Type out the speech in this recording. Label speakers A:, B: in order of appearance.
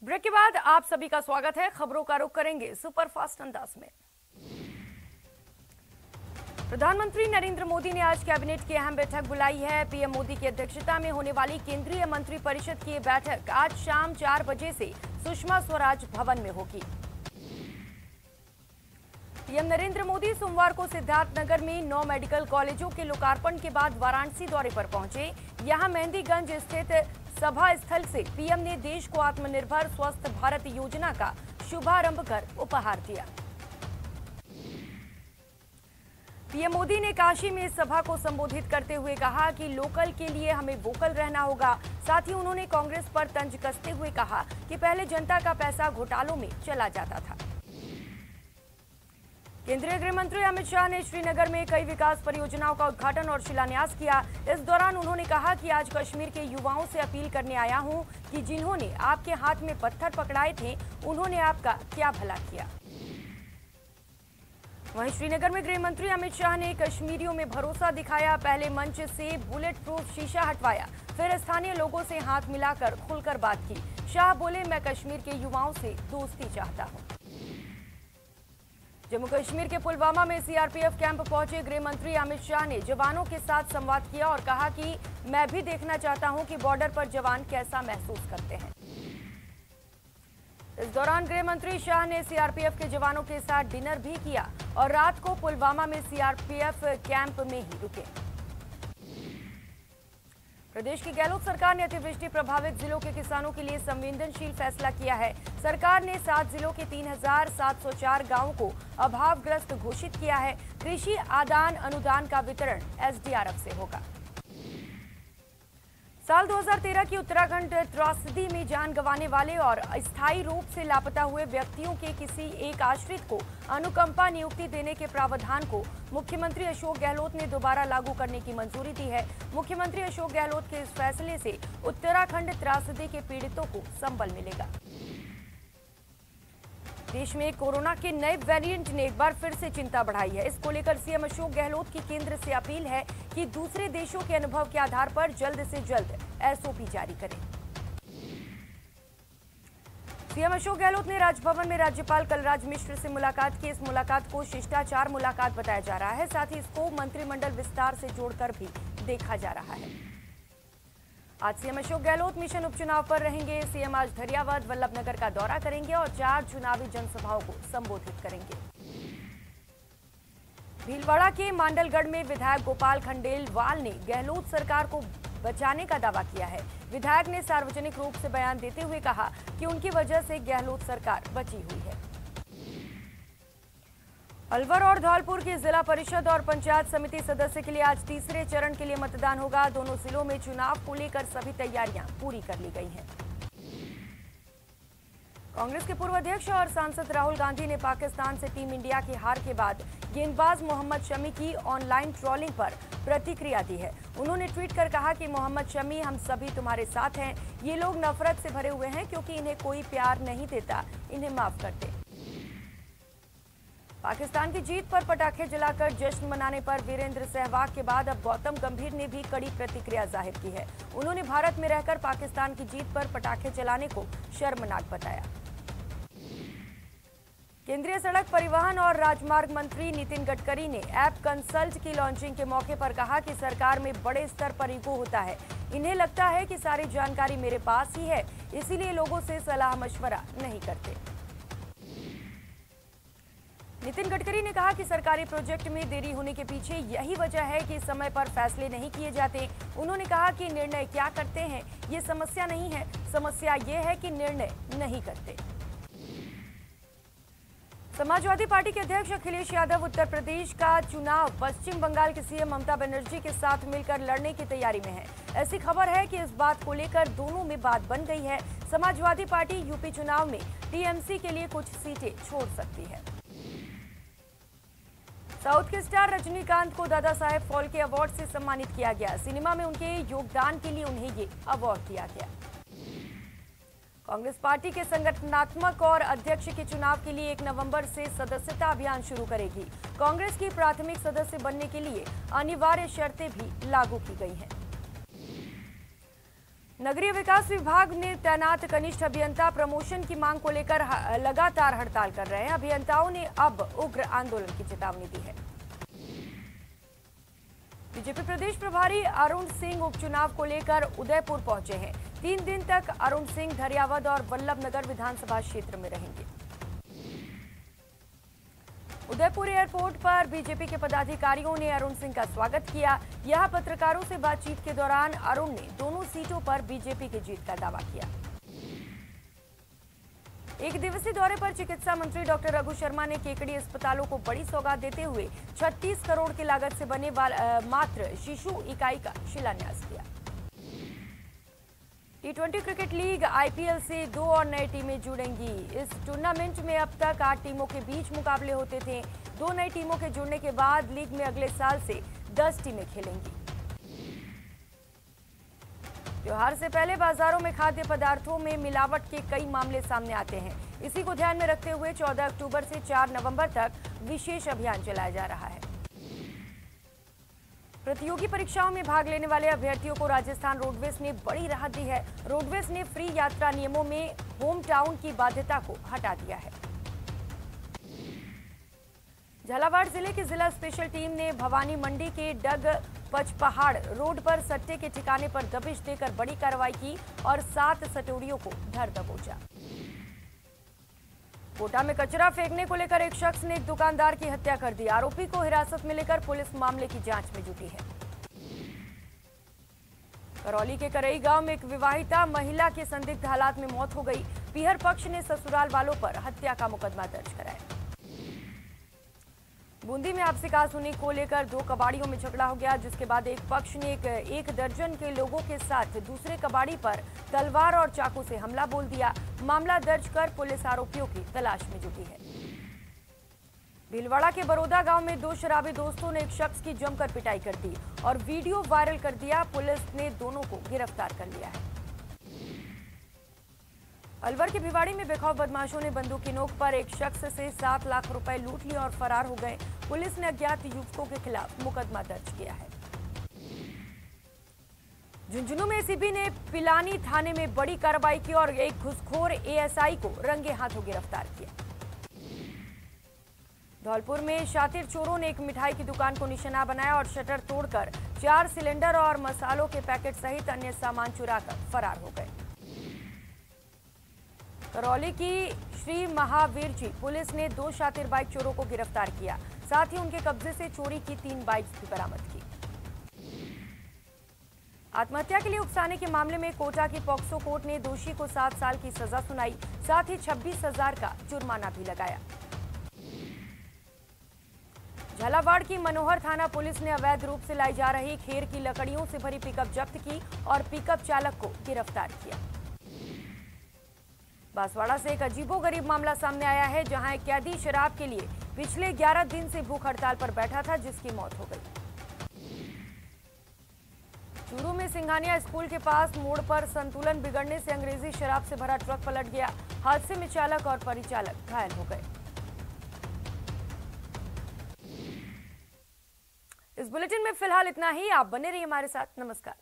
A: Break के बाद आप सभी का स्वागत है। खबरों का रुख करेंगे सुपरफास्ट अंदाज में। प्रधानमंत्री नरेंद्र मोदी ने आज कैबिनेट की अहम बैठक बुलाई है। पीएम मोदी की अध्यक्षता में होने वाली केंद्रीय मंत्रिपरिषद की बैठक आज शाम 4 बजे से सुषमा स्वराज भवन में होगी। पीएम नरेंद्र मोदी सोमवार को सिद्धार्थनगर में 9 मेडिकल कॉलेजों के लोकार्पण के बाद वाराणसी दौरे पर पहुंचे। यहां मेहंदीगंज स्थित सभा स्थल से पीएम ने देश को आत्मनिर्भर स्वस्थ भारत योजना का शुभारंभ कर उपहार दिया। पीएम मोदी ने काशी में इस सभा को संबोधित करते हुए कहा कि लोकल के लिए हमें वोकल रहना होगा। साथ ही उन्होंने कांग्रेस पर तंज कसते हुए कहा कि पहले जनता का पैसा घोटालों में चला जाता था। केंद्रीय गृह मंत्री अमित शाह ने श्रीनगर में कई विकास परियोजनाओं का उद्घाटन और शिलान्यास किया। इस दौरान उन्होंने कहा कि आज कश्मीर के युवाओं से अपील करने आया हूं कि जिन्होंने आपके हाथ में पत्थर पकड़ाए थे उन्होंने आपका क्या भला किया। वहीं श्रीनगर में गृह मंत्री अमित शाह ने कश्मीरियों में भरोसा दिखाया। पहले मंच से बुलेट प्रूफ शीशा हटवाया, फिर स्थानीय लोगों से हाथ मिलाकर खुलकर बात की। शाह बोले, मैं कश्मीर के युवाओं से दोस्ती चाहता हूं। जम्मू कश्मीर के पुलवामा में सीआरपीएफ कैंप पहुंचे गृह मंत्री अमित शाह ने जवानों के साथ संवाद किया और कहा कि मैं भी देखना चाहता हूं कि बॉर्डर पर जवान कैसा महसूस करते हैं। इस दौरान गृह मंत्री शाह ने सीआरपीएफ के जवानों के साथ डिनर भी किया और रात को पुलवामा में सीआरपीएफ कैंप में ही रुके। प्रदेश की गहलोत सरकार ने अतिवृष्टि प्रभावित जिलों के किसानों के लिए संवेदनशील फैसला किया है। सरकार ने 7 जिलों के 3704 गांवों को अभावग्रस्त घोषित किया है। कृषि आदान अनुदान का वितरण एसडीआरएफ से होगा। साल 2013 की उत्तराखंड त्रासदी में जान गंवाने वाले और अस्थायी रूप से लापता हुए व्यक्तियों के किसी एक आश्रित को अनुकंपा नियुक्ति देने के प्रावधान को मुख्यमंत्री अशोक गहलोत ने दोबारा लागू करने की मंजूरी दी है। मुख्यमंत्री अशोक गहलोत के इस फैसले से उत्तराखंड त्रासदी के पीड़ितों को संबल मिलेगा। देश में कोरोना के नए वेरिएंट ने एक बार फिर से चिंता बढ़ाई है। इसको लेकर सीएम अशोक गहलोत की केंद्र से अपील है कि दूसरे देशों के अनुभव के आधार पर जल्द से जल्द एसओपी जारी करें। सीएम अशोक गहलोत ने राजभवन में राज्यपाल कलराज मिश्र से मुलाकात की। इस मुलाकात को शिष्टाचार मुलाकात बताया जा रहा है। साथ ही इसको मंत्रिमंडल विस्तार से जोड़कर भी देखा जा रहा है। आज सीएम अशोक गहलोत मिशन उपचुनाव पर रहेंगे। सीएम आज धरियावाद वल्लभनगर का दौरा करेंगे और 4 चुनावी जनसभाओं को संबोधित करेंगे। भीलवाड़ा के मांडलगढ़ में विधायक गोपाल खंडेलवाल ने गहलोत सरकार को बचाने का दावा किया है। विधायक ने सार्वजनिक रूप से बयान देते हुए कहा कि उनकी वजह से गहलोत सरकार बची हुई है। अलवर और धौलपुर की जिला परिषद और पंचायत समिति सदस्य के लिए आज तीसरे चरण के लिए मतदान होगा। दोनों जिलों में चुनाव को लेकर सभी तैयारियां पूरी कर ली गई हैं। कांग्रेस के पूर्व अध्यक्ष और सांसद राहुल गांधी ने पाकिस्तान से टीम इंडिया की हार के बाद गेंदबाज मोहम्मद शमी की ऑनलाइन ट्रोलिंग पर प्रतिक्रिया दी है। उन्होंने ट्वीट कर कहा कि मोहम्मद शमी, हम सभी तुम्हारे साथ हैं। ये लोग नफरत से भरे हुए हैं क्योंकि इन्हें कोई प्यार नहीं देता, इन्हें माफ कर दे। पाकिस्तान की जीत पर पटाखे जलाकर जश्न मनाने पर वीरेंद्र सहवाग के बाद अब गौतम गंभीर ने भी कड़ी प्रतिक्रिया जाहिर की है। उन्होंने भारत में रहकर पाकिस्तान की जीत पर पटाखे जलाने को शर्मनाक बताया। केंद्रीय सड़क परिवहन और राजमार्ग मंत्री नितिन गडकरी ने ऐप कंसल्ट की लॉन्चिंग के मौके पर कहा कि सरकार में बड़े स्तर पर ईगो होता है। इन्हें लगता है कि सारी जानकारी मेरे पास ही है, इसीलिए लोगों से सलाह मशवरा नहीं करते। नितिन गडकरी ने कहा कि सरकारी प्रोजेक्ट में देरी होने के पीछे यही वजह है कि समय पर फैसले नहीं किए जाते। उन्होंने कहा कि निर्णय क्या करते हैं ये समस्या नहीं है, समस्या ये है कि निर्णय नहीं करते। समाजवादी पार्टी के अध्यक्ष अखिलेश यादव उत्तर प्रदेश का चुनाव पश्चिम बंगाल की सीएम ममता बनर्जी के साथ मिलकर लड़ने की तैयारी में है। ऐसी खबर है कि इस बात को लेकर दोनों में बात बन गई है। समाजवादी पार्टी यूपी चुनाव में टीएमसी के लिए कुछ सीटें छोड़ सकती है। साउथ के स्टार रजनीकांत को दादा साहेब फाल्के अवार्ड से सम्मानित किया गया। सिनेमा में उनके योगदान के लिए उन्हें ये अवार्ड दिया गया। कांग्रेस पार्टी के संगठनात्मक और अध्यक्ष के चुनाव के लिए 1 नवंबर से सदस्यता अभियान शुरू करेगी। कांग्रेस की प्राथमिक सदस्य बनने के लिए अनिवार्य शर्तें भी लागू की गई हैं। नगरीय विकास विभाग ने तैनात कनिष्ठ अभियंता प्रमोशन की मांग को लेकर लगातार हड़ताल कर रहे हैं। अभियंताओं ने अब उग्र आंदोलन की चेतावनी दी है। बीजेपी प्रदेश प्रभारी अरुण सिंह उपचुनाव को लेकर उदयपुर पहुंचे हैं। 3 दिन तक अरुण सिंह धरियावद और वल्लभनगर विधानसभा क्षेत्र में रहेंगे। उदयपुर एयरपोर्ट पर बीजेपी के पदाधिकारियों ने अरुण सिंह का स्वागत किया। यहां पत्रकारों से बातचीत के दौरान अरुण ने दोनों सीटों पर बीजेपी की जीत का दावा किया। एक दिवसीय दौरे पर चिकित्सा मंत्री डॉक्टर रघु शर्मा ने केकड़ी अस्पतालों को बड़ी सौगात देते हुए 36 करोड़ की लागत से बने मात्र शिशु इकाई का शिलान्यास किया। T20 क्रिकेट लीग IPL से 2 और नई टीमें जुड़ेंगी। इस टूर्नामेंट में अब तक 8 टीमों के बीच मुकाबले होते थे। 2 नई टीमों के जुड़ने के बाद लीग में अगले साल से 10 टीमें खेलेंगी। त्योहार से पहले बाजारों में खाद्य पदार्थों में मिलावट के कई मामले सामने आते हैं। इसी को ध्यान में रखते हुए 14 अक्टूबर से 4 नवंबर तक विशेष अभियान चलाया जा रहा है। प्रतियोगी परीक्षाओं में भाग लेने वाले अभ्यर्थियों को राजस्थान रोडवेज ने बड़ी राहत दी है। रोडवेज ने फ्री यात्रा नियमों में होम टाउन की बाध्यता को हटा दिया है। झालावाड़ जिले की जिला स्पेशल टीम ने भवानी मंडी के डग पचपहाड़ रोड पर सट्टे के ठिकाने पर दबिश देकर बड़ी कार्रवाई की और 7 सटोरियों को धर दबोचा। कोटा में कचरा फेंकने को लेकर एक शख्स ने एक दुकानदार की हत्या कर दी। आरोपी को हिरासत में लेकर पुलिस मामले की जांच में जुटी है। करौली के करई गांव में एक विवाहिता महिला के संदिग्ध हालात में मौत हो गई। पीहर पक्ष ने ससुराल वालों पर हत्या का मुकदमा दर्ज कराया। बूंदी में आपसी कहासुनी को लेकर 2 कबाड़ियों में झगड़ा हो गया, जिसके बाद एक पक्ष ने एक दर्जन के लोगों के साथ दूसरे कबाड़ी पर तलवार और चाकू से हमला बोल दिया। मामला दर्ज कर पुलिस आरोपियों की तलाश में जुटी है। भीलवाड़ा के बरोदा गांव में 2 शराबी दोस्तों ने एक शख्स की जमकर पिटाई कर दी और वीडियो वायरल कर दिया। पुलिस ने दोनों को गिरफ्तार कर लिया है। अलवर के भिवाड़ी में बेखौफ बदमाशों ने बंदूक की नोक पर एक शख्स से 7 लाख रुपए लूट लिए और फरार हो गए। पुलिस ने अज्ञात युवकों के खिलाफ मुकदमा दर्ज किया है। झुंझुनू में एसीबी ने पिलानी थाने में बड़ी कार्रवाई की और एक घुसखोर एएसआई को रंगे हाथों गिरफ्तार किया। धौलपुर में शातिर चोरों ने एक मिठाई की दुकान को निशाना बनाया और शटर तोड़कर 4 सिलेंडर और मसालों के पैकेट सहित अन्य सामान चुराकर फरार हो गए। करौली की श्री महावीर जी पुलिस ने 2 शातिर बाइक चोरों को गिरफ्तार किया। साथ ही उनके कब्जे से चोरी की 3 बाइक्स भी बरामद की। आत्महत्या के लिए उकसाने के मामले में कोटा की पॉक्सो कोर्ट ने दोषी को 7 साल की सजा सुनाई। साथ ही 26,000 का जुर्माना भी लगाया। झालावाड़ की मनोहर थाना पुलिस ने अवैध रूप से लाई जा रही खेर की लकड़ियों से भरी पिकअप जब्त की और पिकअप चालक को गिरफ्तार किया। बांसवाड़ा से एक अजीबोगरीब मामला सामने आया है, जहां एक कैदी शराब के लिए पिछले 11 दिन से भूख हड़ताल पर बैठा था, जिसकी मौत हो गई। चूरू में सिंघानिया स्कूल के पास मोड़ पर संतुलन बिगड़ने से अंग्रेजी शराब से भरा ट्रक पलट गया। हादसे में चालक और परिचालक घायल हो गए। इस बुलेटिन में फिलहाल इतना ही। आप बने रहिए हमारे साथ। नमस्कार।